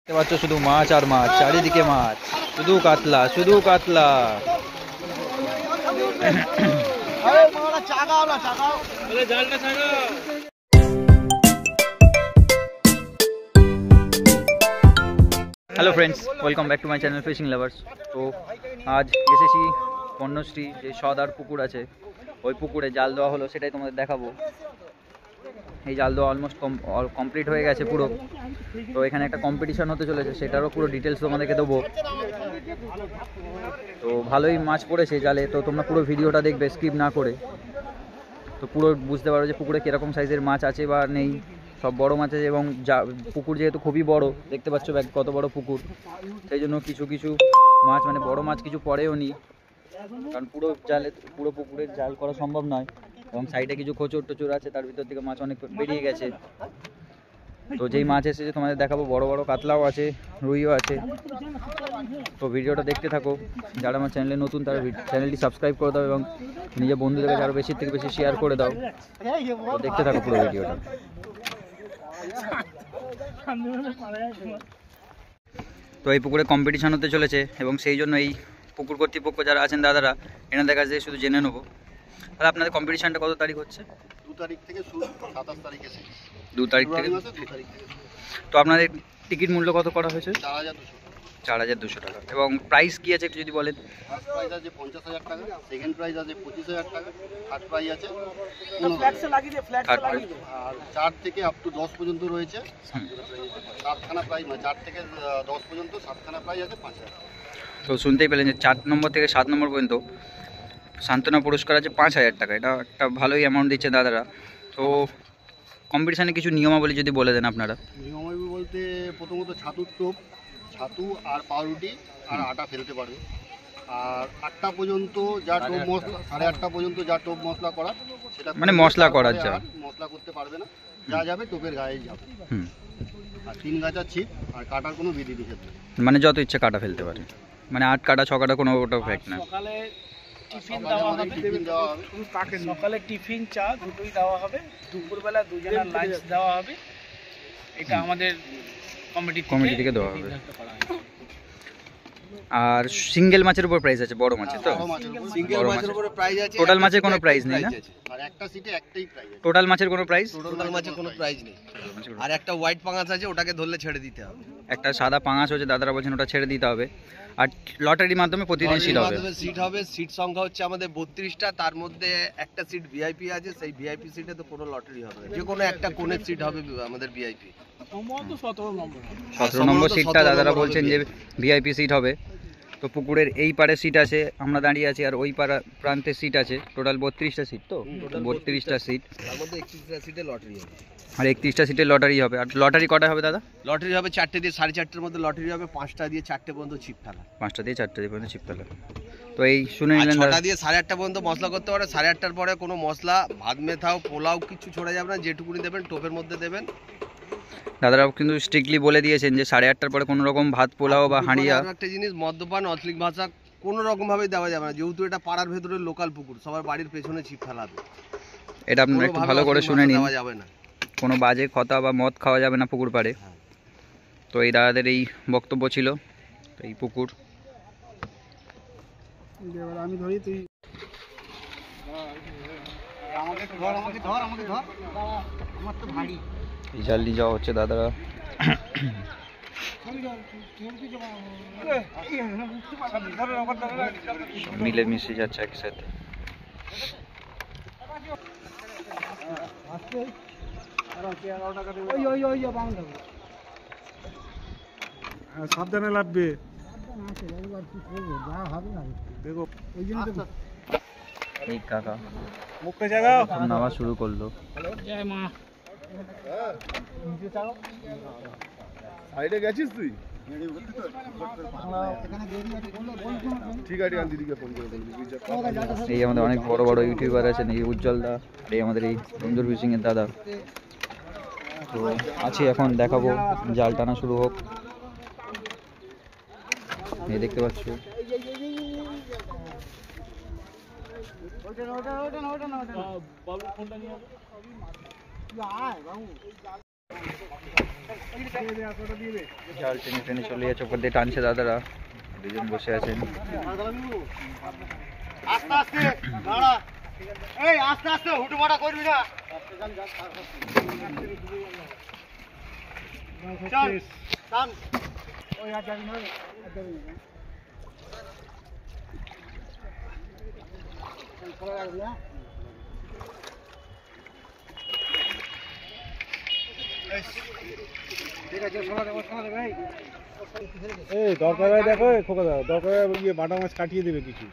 দেখতে পাচ্ছ শুধু মাছ আর মাছ, চারিদিকে মাছ, শুধু কাতলা শুধু কাতলা। Hello friends, welcome back to my channel fishing lovers. তো আজ এসেছি পণ্যশ্রী যে সদার পুকুর আছে, ওই পুকুরে জাল দেওয়া হলো, সেটাই তোমাদের দেখাবো। এই জাল দেওয়া অলমোস্ট কমপ্লিট হয়ে গেছে পুরো। তো এখানে একটা কম্পিটিশান হতে চলেছে, সেটারও পুরো ডিটেলস তোমাদেরকে দেবো। তো ভালোই মাছ পড়েছে জালে, তো তোমরা পুরো ভিডিওটা দেখবে স্কিপ না করে, তো পুরো বুঝতে পারো যে পুকুরে কীরকম সাইজের মাছ আছে বা নেই। সব বড় মাছ আছে, এবং পুকুর যেহেতু খুবই বড়, দেখতে পাচ্ছ কত বড় পুকুর, সেই জন্য কিছু কিছু মাছ মানে বড় মাছ কিছু পড়েও নি, কারণ পুরো পুকুরে জাল করা সম্ভব নয়। এবং সাইডে কিছু খোঁচর টোচর আছে, তার ভিতর থেকে মাছ অনেক বেরিয়ে গেছে। তো যেই মাছ এসেছে তোমাদের দেখাবো, বড় বড় কাতলাও আছে, রুইও আছে। তো ভিডিওটা দেখতে থাকো। যারা আমার চ্যানেলে নতুন তারা চ্যানেলটি সাবস্ক্রাইব করে দাও, এবং নিজের বন্ধুদের কাছে আরও বেশি থেকে বেশি শেয়ার করে দাও। তো দেখতে থাকো পুরো ভিডিওটা। তো এই পুকুরে কম্পিটিশান হতে চলেছে, এবং সেই জন্য এই পুকুর কর্তৃপক্ষ যারা আছেন দাদারা, এনাদের কাছে শুধু জেনে নেবো। তাহলে আপনাদের কম্পিটিশানটা কত তারিখ হচ্ছে? 2 তারিখ থেকে শুরু, 27 তারিখে শেষ। 2 তারিখ থেকে। তো আপনাদের টিকিট মূল্য কত করা হয়েছে? 4,200 টাকা। এবং প্রাইস কি আছে একটু যদি বলেন? ফার্স্ট প্রাইস আছে 50,000 টাকা, সেকেন্ড প্রাইস আছে 25,000 টাকা, থার্ড প্রাইস আছে আর 4 থেকে আপ টু 10 পর্যন্ত রয়েছে। 7খানা প্রাইস, মানে 4 থেকে 10 পর্যন্ত 7খানা প্রাইস আছে 5,000। তো শুনতেই পেলেন যে 4 নম্বর থেকে 7 নম্বর পর্যন্ত সান্ত্বনা পুরস্কার আছে 5,000 টাকা। এটা একটা ভালোই অ্যামাউন্ট দিচ্ছে দাদারা। তো কম্পিটিশানে কিছু নিয়মাবলী যদি বলে দেন আপনারা। নিয়মাবলী বলতে প্রথমত ছাতুর টোপ, ছাতু আর পাউরুটি আর আটা ফেলতে পারবে। আর 8টা পর্যন্ত যা টোপ মশলা, 8:30 পর্যন্ত যা টোপ মশলা করা, সেটা মানে মশলা করার যা মশলা করতে পারবে না, যা যাবে টোপের গায়ে যাবে। আর 3 গাছা ছিপ, আর কাটার কোনো বিধি নিষেধ নেই, মানে যত ইচ্ছা কাটা ফেলতে পারে, মানে 8 কাটা 6 কাটা কোনো ওটা ফ্যাক্ট না। সকালে টিফিন দেওয়া হবে, সকালে টিফিন চা দুটোই দেওয়া হবে, দুপুরবেলা দুজনের লাঞ্চ দেওয়া হবে। এটা আমাদের কমিটি থেকে দেওয়া হবে। আর সিঙ্গেল মাছের উপর প্রাইস আছে, বড় মাছের তো সিঙ্গেল মাছের উপরে প্রাইস আছে। টোটাল মাছের কোনো প্রাইস নেই না? আর একটা সিটে একটাই প্রাইস আছে। টোটাল মাছের কোনো প্রাইস? টোটাল মাছের কোনো প্রাইস নেই। আর একটা হোয়াইট পাঙাশ আছে, ওটাকে ধরলে ছেড়ে দিতে হবে। একটা সাদা পাঙাশ হচ্ছে, দাদারা বলছেন ওটা ছেড়ে দিতে হবে। আর লটারির মাধ্যমে প্রতিদিন সিট হবে। সিট সংখ্যা হচ্ছে আমাদের 32টা, তার মধ্যে একটা সিট ভিআইপি আছে। সেই ভিআইপি সিটে তো কোনো লটারি হবে না, যে কোনো একটা কোণের সিট হবে আমাদের ভিআইপি। 17 নম্বর সিটটা দাদারা বলছেন যে ভিআইপি সিট হবে। তো পুকুরের এই পারে সিট আছে, আমরা দাঁড়িয়ে আছি, আর ওই প্রান্তে সিট আছে। টোটাল 32টা সিট, তো 32টা সিট, তার মধ্যে 31টা সিটে লটারি হবে। আর 31টা সিটে লটারি হবে। আর লটারি কটা হবে দাদা? লটারি হবে 4টে দিয়ে 4:30টার মধ্যে লটারি হবে, 5টা দিয়ে 4টে পর্যন্ত ছিপ ফেলা। 5টা দিয়ে 4টে পর্যন্ত ছিপ ফেলা। তো এই শুনে নিলেন, 6টা দিয়ে 8:30টা পর্যন্ত মশলা করতে পারে। 8:30টার পরে কোনো মশলা, ভাত মেথাও, পোলাও কিছু ছড়া যাবে না। যেটুকুনি দেবেন টোপের মধ্যে দেবেন। দাদারাও কিন্তু স্ট্রিক্টলি বলে দিয়েছেন যে 8:30টার পরে কোনো রকম ভাত পোলাও বা হাঁড়িয়া, একটা জিনিস, মদ্যপান, অশ্লীল ভাষা কোনো রকমভাবে দেওয়া যাবে না, যেহেতু এটা পাড়ার ভেতরে লোকাল পুকুর, সবার বাড়ির পেছনে ছিপ ফেলাবে। এটা আপনারা একটু ভালো করে শুনে নিন। দেওয়া যাবে না, কোনো বাজে কথা বা মদ খাওয়া যাবে না পুকুর পাড়ে। তো এই দাদাদের এই বক্তব্য ছিল। তো এই পুকুর আমি ধরি, তুই আমাকে ধর, আমার তো ভারী। এই জাল নিয়ে যাওয়া হচ্ছে দাদারা। মিলে মিশে যাচ্ছে একসাথে। সাবধানে লাগবে। দেখো এই কাকা মুখটা জাগাও, নামা শুরু করলো। সাইডে গেছিস তুই? ঠিক আছে, দিদিকে ফোন করে বলবি। এই আমাদের অনেক বড় বড় ইউটিউবার আছেন, এই উজ্জ্বল দা, আর এই আমাদের এই বন্ধুর ফিশিং এর দাদা। তো আছি, এখন দেখাবো জাল টানা শুরু হোক। এই দেখতে পাচ্ছ বাবু ফোনটা নিয়ে জাল টেনে টেনে চলে যাচ্ছে, ওপর দিয়ে টানছে দাদারা, দুজন বসে আছেন। আস্তে আস্তে দাঁড়া, এই আস্তে আস্তে হুটুমাটা করবি না। চল টান। ঠিক আছে, এই দরকার হয় দেখো খোকা দাও, দরকার হয় গিয়ে বাটা মাছ কাটিয়ে দেবে কিছু।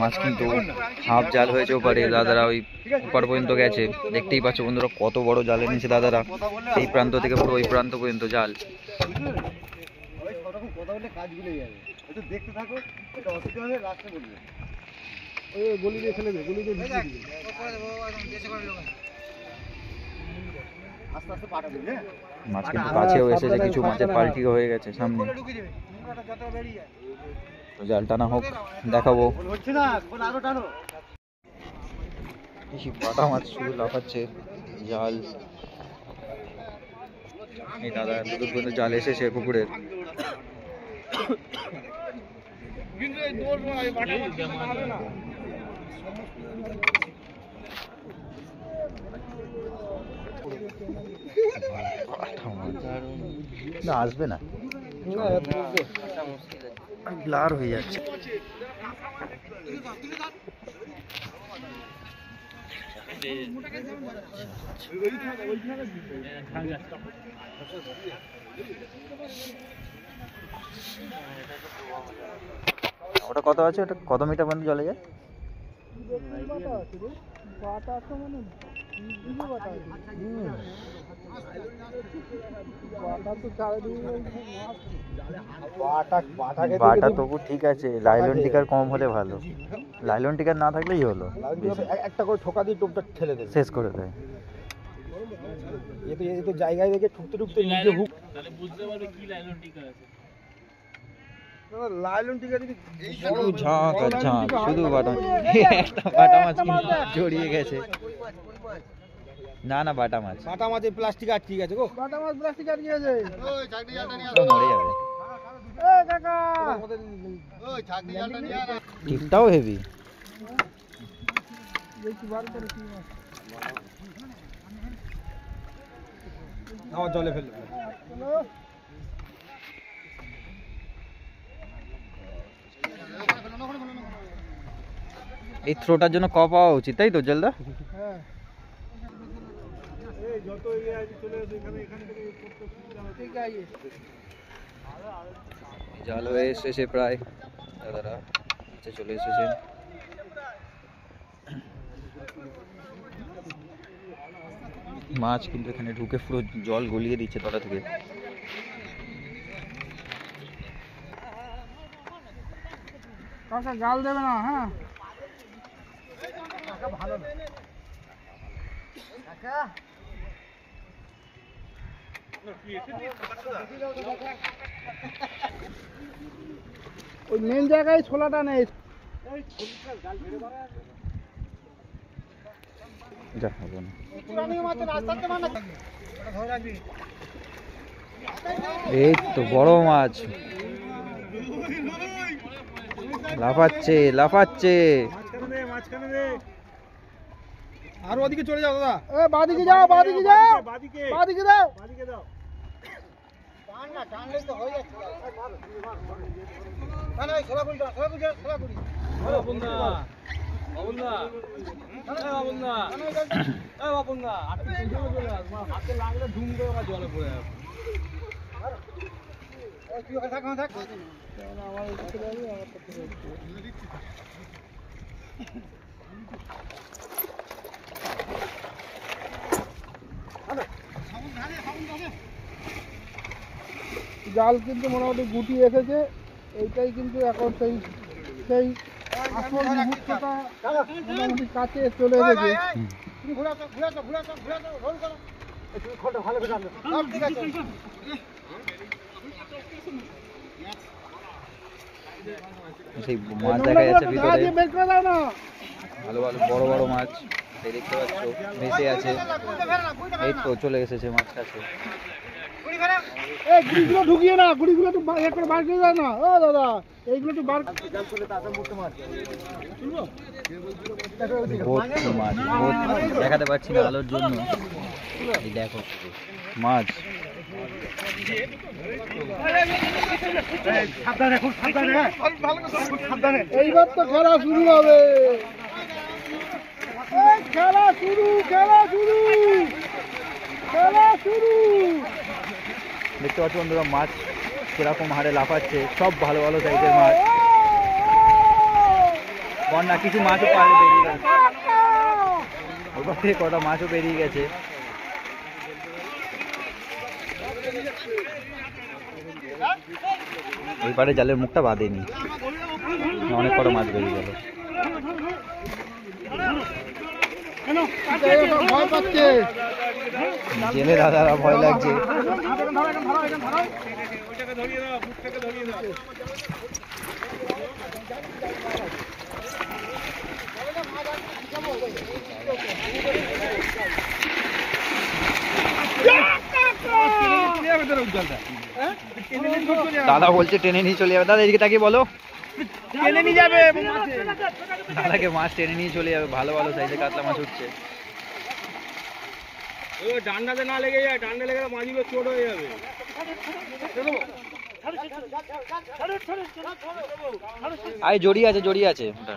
মাছ কিন্তু হাফ জাল হয়েছে ওপারে, দাদারা ওই ওপার পর্যন্ত গেছে। দেখতেই পাচ্ছ বন্ধুরা কত বড় জাল এনেছে দাদারা, এই প্রান্ত থেকে পুরো ওই প্রান্ত পর্যন্ত জাল। কথা বললে কাজ ভুলে যাবে, একটু দেখতে থাকো, এটা অসুবিধা হলে লাস্টে বলবে। ওই গলি দিয়ে ফেলে দে, গলি দিয়ে ঢুকিয়ে দিবি। আস্তে আস্তে পাঠাবে, হ্যাঁ মাছ কিন্তু কাছেও এসেছে, কিছু মাছের পাল্টিও হয়ে গেছে সামনে। তো জাল টানা হোক, দেখাবো। হচ্ছে না, আরো টানো। বাটা মাছ শুধু লাফাচ্ছে, জাল। এই দাদা দুটো পর্যন্ত জাল এসেছে পুকুরের। না আসবে না, ব্লার হয়ে যাচ্ছে। ওটা কত আছে, ওটা কত মিটার পর্যন্ত জলে যায়? বাটা তবু ঠিক আছে, লাইলন টিকার কম হলে ভালো, লাইলন টিকার না থাকলেই হলো, একটা করে ঠোকা দিয়ে টোপটা ঠেলে দেবে, শেষ করে দেয়। এ তো জায়গায় দেখে ঠুকতে ঠুকতে নিজে হুক। তাহলে বুঝতে পারবে কি লাইলন টিকা আছে। লাইলন টিকা যদি শুধু ঝাঁক আর ঝাঁক, শুধু বাটা। একটা বাটা মাছ কিন্তু জড়িয়ে গেছে। না না বাটা মাছ, বাটা মাছে প্লাস্টিক আটকে গেছে গো, বাটা মাছ প্লাস্টিক আটকে গেছে। ওই চাকরি জালটা নিয়ে ও মরে যাবে। এ কাকা ওই চাকরি জালটা নিয়ে আয়। টিপটাও হেভি। দেখি বার করে কি মাছ জলে ফেলে। এই থ্রোটার জন্য ক পাওয়া উচিত, তাই তো জলদা? হ্যাঁ, এই যত ইয়ে আছে চলে আসে এখানে, এখান থেকে করতে সুবিধা হবে। ঠিক আছে, জাল হয়ে এসেছে প্রায়, দাদারা নিচে চলে এসেছেন। মাছ কিন্তু এখানে ঢুকে পুরো জল গলিয়ে দিচ্ছে তলা থেকে। কাকা জাল দেবে না, হ্যাঁ ভালো না কাকা। ওই মেন জায়গায় ছোলাটা নেই। যা হবে না, এই তো বড় মাছ লাফাচ্ছে লাফাচ্ছে। আর ওদিকে চলে যাও দাদা, বাদিকে যাও, বাদিকে যাও, বাদিকে বাদিকে দাও, বাদিকে দাও। টান না, টানলে তো হয়ে যাচ্ছে। না না, ছোলাপুরি দাও, ছোলাপুরি দাও, ছোলাপুরি। বাবুন্দা বাবুন্দা বাবুন্দা বাবুন্দা আটকে চলে আস, হাতে লাগলে ধুম করে জলে পড়ে যাবে। তুই ওখানে থাক, ওখানে থাক। আমার এদিকে যাবি, আমার করতে যাচ্ছি। জাল কিন্তু মোটামুটি গুটি এসেছে, এইটাই কিন্তু এখন সেই সেই আসল মুহূর্তটা মোটামুটি কাছে চলে এসেছে। সেই মাছ দেখা যাচ্ছে ভিতরে, ভালো ভালো বড় বড় মাছ। এই দেখতে পাচ্ছ ভেসে আছে, এই তো চলে এসেছে মাছ কাছে। গুড়িগুলো ঢুকিয়ে না, গুড়িগুলো তো করে বার করে যায় না। ও দাদা এইগুলো তো বার ভর্তি মাছ, ভর্তি। দেখাতে পারছি না আলোর জন্য, এই দেখো শুধু মাছ। এইবার তো খেলা শুরু হবে, খেলা শুরু, খেলা শুরু, খেলা শুরু। দেখতে পাচ্ছ বন্ধুরা মাছ কিরকম হারে লাফাচ্ছে, সব ভালো ভালো সাইজের মাছ। বন্যা কিছু মাছও পারে বেরিয়ে গেছে, ওপর থেকে কটা মাছও বেরিয়ে গেছে। ওই পারে জালের মুখটা বাঁধেনি, অনেক কটা মাছ বেরিয়ে গেল। ভয় পাচ্ছে, জেলে দাদারা ভয় লাগছে। দাদা বলছে টেনে নিয়ে চলে যাবে। দাদা এদিকে তাকিয়ে বলো, টেনে নিয়ে যাবে, দাদাকে মাছ টেনে নিয়ে চলে যাবে। ভালো ভালো সাইজে কাতলা মাছ উঠছে। ডান্ডাতে না লেগে যায়, ডান্ডা লেগে মাঝিবে চোট হয়ে যাবে। আয় জড়িয়ে আছে, জড়িয়ে আছে ওটা।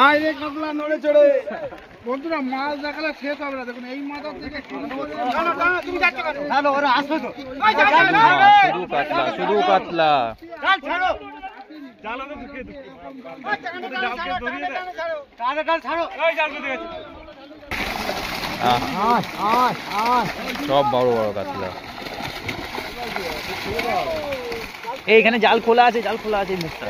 আয় রে কাতলা নড়ে চড়ে। বন্ধুরা মাছ দেখালে শেষ হবে না, দেখুন এই মাথা থেকে শুরু করে তুমি যাচ্ছ কেন? হ্যালো ওরা আসবে তো, শুধু কাতলা, শুধু কাতলা। জাল ছাড়ো, জাল আমি ঢুকিয়ে দিই, জালকে ধরিয়ে দে, জাল ছাড়ো, এই জাল বেঁধে গেছে। সব বড় বড় কাতলা। এইখানে জাল খোলা আছে, জাল খোলা আছে এই মুখটা।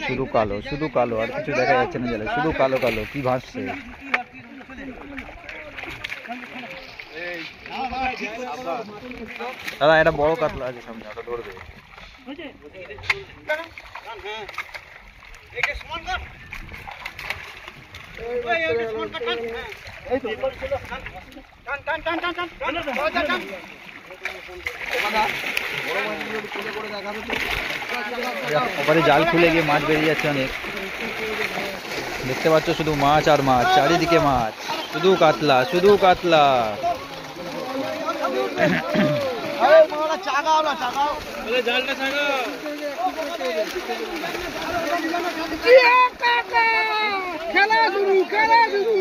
শুধু কালো, শুধু কালো, আর কিছু দেখা যাচ্ছে না জালে, শুধু কালো কালো কি ভাসছে। দাদা এটা বড় কাতলা আছে সামনে, ওটা ধরবে। ওপারে জাল খুলে গিয়ে মাছ বেরিয়ে যাচ্ছে অনেক। দেখতে পাচ্ছ শুধু মাছ আর মাছ, চারিদিকে মাছ, শুধু কাতলা, শুধু কাতলা। খেলা শুরু, খেলা শুরু।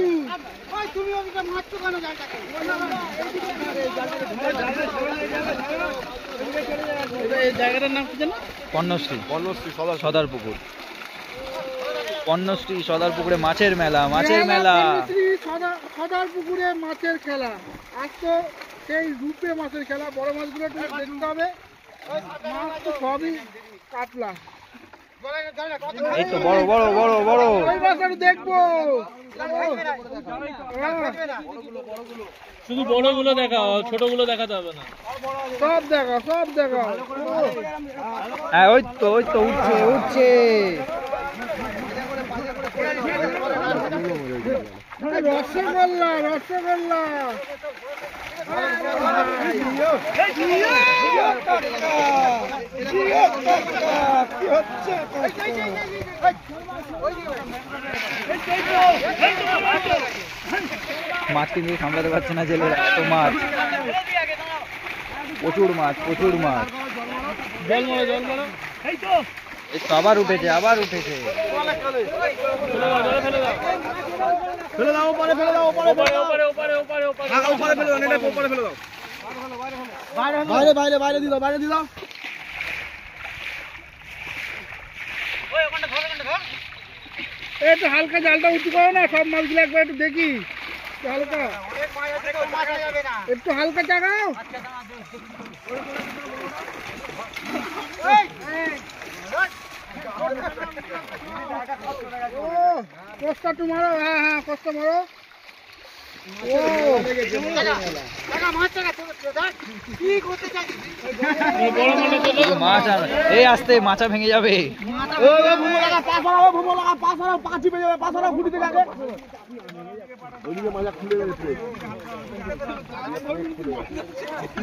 তুমি ওদিকে মারছো কেন জালটাকে? এই জায়গাটার নাম কি জানো? পণ্যশ্রী, সদার পুকুর। পণ্যশ্রী সদার পুকুরে মাছের মেলা, মাছের মেলা। সদার পুকুরে মাছের খেলা। আজ তো সেই রূপে মাছের খেলা। বড় মাছগুলো একটু দেখতে হবে, মাছ তো সবই কাতলা। এই তো বড় বড় বড় বড়। ওই মাছ একটু দেখবো, শুধু বড়গুলো দেখাও, ছোটগুলো দেখাতে হবে না। সব দেখা, সব দেখা। হ্যাঁ ওই তো, ওই তো উঠছে, উঠছে। রসগোল্লা, রসগোল্লা। মাছ কিন্তু সামলাতে পারছে না জেলেরা, এত মাছ, প্রচুর মাছ, প্রচুর মাছ। জল মারো, জল মারো। এই তো আবার উঠেছে, আবার উঠেছে। ফেলে দাও, ওপারে ফেলে দাও, ওপারে ওপারে ওপারে ওপারে ওপারে ওপারে ফেলে দাও, নেটে ওপারে ফেলে দাও। বাইরে বাইরে বাইরে দিয়ে দাও, বাইরে দিয়ে দাও। একটু হালকা জালটা উঁচু করো না, সব মাছগুলো একবার একটু দেখি। হালকা, একটু হালকা চাগাও। কষ্ট একটু মারো, হ্যাঁ হ্যাঁ কষ্ট মারো। মাছ আর এই আসতে মাছা ভেঙে যাবে।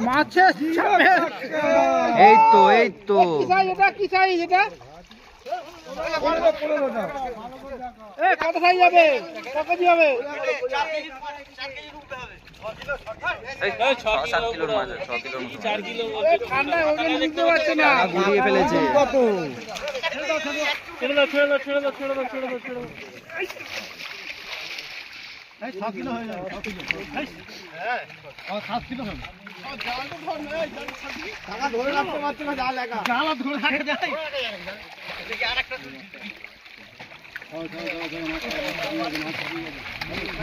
মাছের এই তো এই তো কি সাইজ এটা? কত সাইজ হবে? কত কেজি হবে? 6-7 কিলোর মাছ, 6 কিলোর মতো। ঠান্ডায় ওজন বুঝতে পারছে না। ঘুরিয়ে ফেলেছে। কত?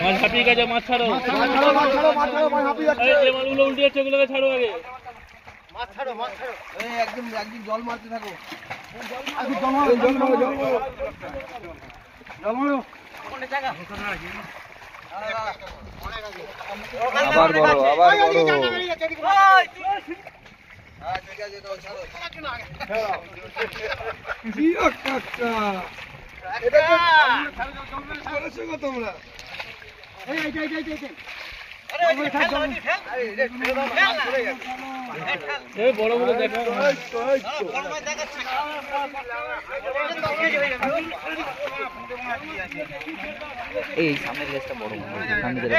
মাছ হাঁপিয়ে গেছে, মাছ ছাড়ো। এই মাছগুলো উল্টে যাচ্ছে, ওগুলোকে ছাড়ো আগে। একদম জল মারতে থাকো। আবার বড়, আবার বড়। এই বড় বড় দেখা। এই সামনের লেজটা বড় মনে হয়, সামনে যেটা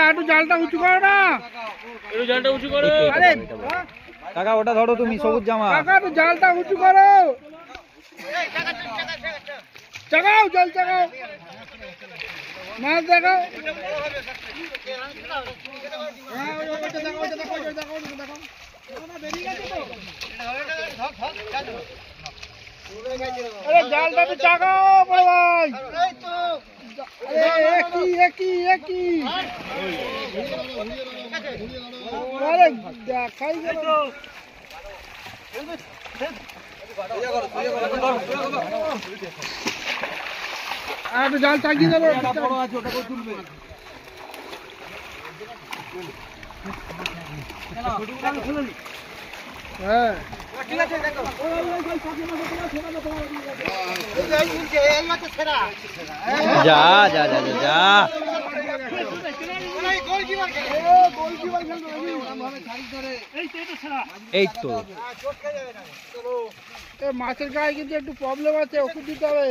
একটু জালটা উঁচু করো না। একটু জালটা উঁচু করো। কাকা ওটা ধরো তুমি, সবুজ জামা। কাকা একটু জালটা উঁচু করো। চাগাও, জল চাগাও, মাছ দেখাও। আরে জালটা তো চাগাও বড় ভাই। একই আরে দেখাই গেল। একটু জাল চাগিয়ে দেবো। হ্যাঁ যা যা যা যা যা। এই তো মাছের গায়ে কিন্তু একটু প্রবলেম আছে, ওষুধ দিতে হবে।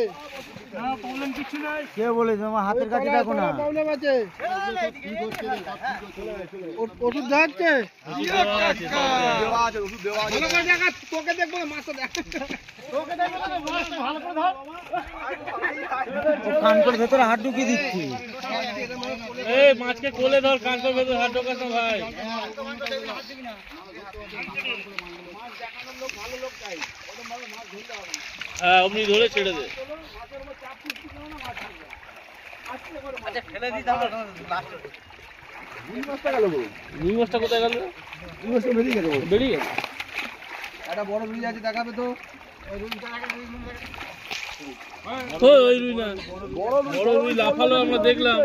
কে বলে তোমার হাতের কাছে দেখো না। প্রবলেম আছে, ওষুধ দেখাচ্ছে। তোকে দেখবো না, মাছটা দেখ। কানকর ভেতরে হাত ঢুকিয়ে দিচ্ছি। এই মাছকে কোলে ধর, কানকর ভেতর হাত ঢোকাস না ভাই। হ্যাঁ অমনি ধরে ছেড়ে দে। রুই মাছটা কোথায় গেল? বেরিয়ে গেছে। একটা বড় রুই আছে, দেখাবে তো। ওই রুই না, বড় রুই লাফালো, আমরা দেখলাম।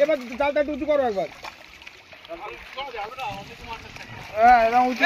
এবার জালটা একটু উঁচু করো একবার। হ্যাঁ, উঁচু